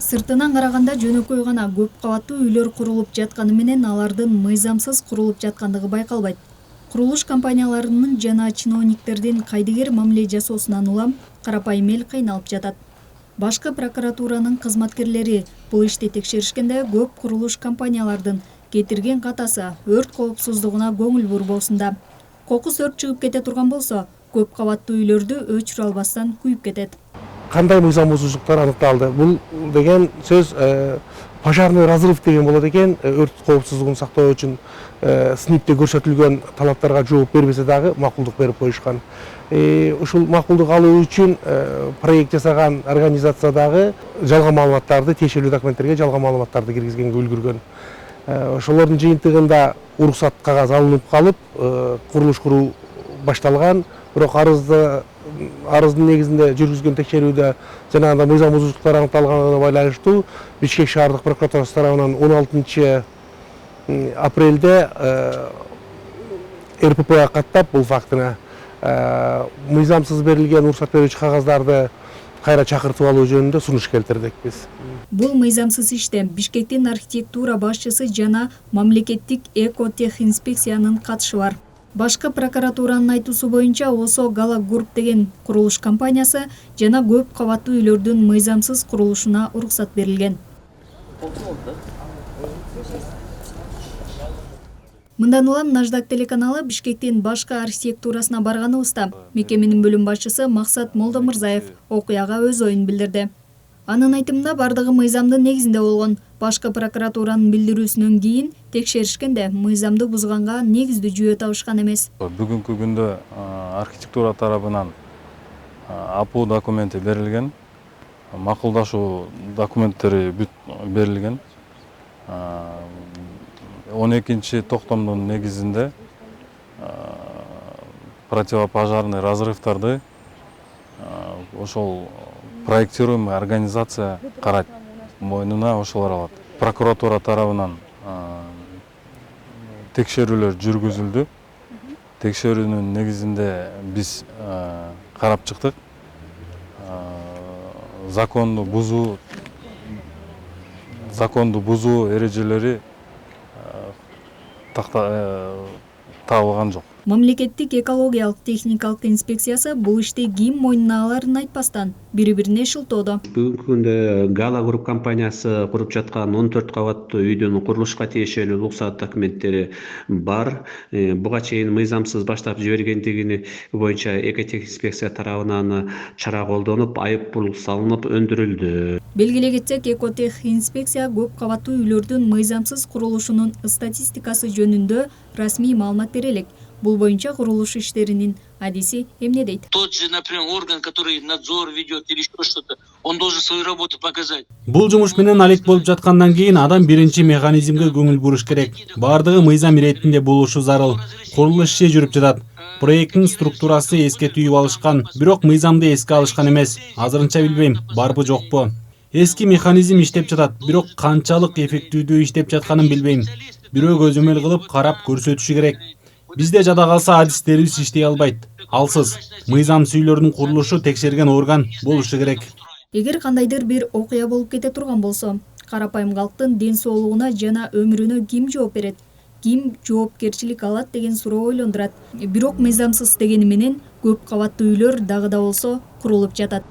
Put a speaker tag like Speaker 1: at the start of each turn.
Speaker 1: Сыртынан караганда жөнөкөй гана көп кабаттуу үйлөр курулуп жатканы менен алардын мыйзамсыз курулуп жаткандыгы байкалбайт. Курулуш компанияларынын жана чиновниктердин кайдыгер мамиле жасоосунан улам карапайым эл кыйналып жатат. Башкы прокуратуранын кызматкерлери бул ишти текшеришкенде көп курулуш компаниялардын кетирген катасы өрт коопсуздугуна көңүл бурбоосунда. Кокус өрт чыгып кете турган болсо, көп кабаттуу үйлөрдү өчүрө албастан күйүп кетет.
Speaker 2: Кандай мыйзам бузушулуктар аныкталды? Бул деген сөз пожарный разрыв деген болот экен. Өрт коопсуздугун сактоо үчүн СНИПте көрсөтүлгөн талаптарга жооп бербесе дагы макулдук берип коюшкан. Ушул макулдук алуу үчүн проект жасаган организация дагы жалган маалыматтарды, тиешелүү документтерге жалган маалыматтарды киргизгенге үлгүргөн. Ошолордун жыйынтыгында уруксат кагаз алынып калып, курулуш куруу башталган. Бирок арыздын негизинде жүргүзгөн текшерүүдө жанагындай мыйзам бузушулуктар аныкталганына байланыштуу Бишкек шаардык прокуратурасы тарабынан 16 апрелде РППга каттап бул фактыны мыйзамсыз берилген уруксат берүүчү кагаздарды кайра чакыртып алуу жөнүндө сунуш келтирдик биз.
Speaker 1: Бул мыйзамсыз иште Бишкектин архитектура башчысы жана мамлекеттик экотехинспекциянын катышы бар. Башкы прокуратуранын айтуусу боюнча ОСО Гала Групп деген курулуш компаниясы жана көп кабаттуу үйлөрдүн мыйзамсыз курулушуна уруксат берилген. Мындан улам Наждак телеканалы Бишкектин башкы архитектурасына барганыбызда мекеменин бөлүм башчысы Максат Молдомырзаев окуяга өз оюн билдирди. Анын айтымында бардыгы мыйзамдын негизинде болгон. Башкы прокуратуранын билдирүүсүнөн кийин текшеришкенде мыйзамды бузганга негиздүү жүйө табышкан эмес.
Speaker 3: Бүгүнкү күндө архитектура тарабынан АПУ документи берилген, макулдашуу документтери бүт берилген. 12 токтомдун негизинде противопожарный разрывдарды ошол проектируемый организация карайт, мойнуна ошолор алат. Прокуратура тарабынан текшерүүлөр жүргүзүлдү. Текшерүүнүн негизинде биз карап чыктык. Законду бузуу эрежелери табылган жок.
Speaker 1: Мамлекеттик экологиялык техникалык инспекциясы бул ишти ким мойнуна аларын айтпастан бири-бирине шылтоодо.
Speaker 4: Бүгүнкү күндө Гала Групп компаниясы куруп жаткан 14 кабаттуу үйдүн курулушка тиешелүү уруксат документтери бар. Буга чейин мыйзамсыз баштап жибергендигини боюнча экотехинспекция тарабынан чара колдонуп, айып пул салынып өндүрүлдү.
Speaker 1: Белгилей кетсек, экотехинспекция көп кабаттуу үйлөрдүн мыйзамсыз курулушунун статистикасы жөнүндө расмий маалымат бере элек. Бул боюнча курулуш иштеринин адиси эмне дейт?
Speaker 5: Тот же, например, орган, который надзор ведет или еще что-то, он должен свою работу показать.
Speaker 6: Бул жумуш менен алек болуп жаткандан кийин адам биринчи механизмге көңүл буруш керек. Бардыгы мыйзам иретинде болушу зарыл. Курулуш иши жүрүп жатат. Проекттин структурасы эске түйүп алышкан, бирок мыйзамды эске алышкан эмес. Азырынча билбейм, барбы жокпу. Эски механизм иштеп жатат, бирок канчалык эффективдүү иштеп жатканын билбейм. Бирөө көзөмөл кылып карап көрсөтүшү керек. Бизде жада калса адистерибиз иштей албайт. Алсыз мыйзамсыз үйлөрдүн курулушу текшерген орган болушу керек.
Speaker 1: Эгер кандайдыр бир окуя болуп кете турган болсо, карапайым калктын ден соолугуна жана өмүрүнө ким жооп берет? Ким жоопкерчилик алат деген суроо ойлондурат. Бирок мыйзамсыз дегени менен көп кабаттуу үйлөр дагы да болсо курулуп жатат.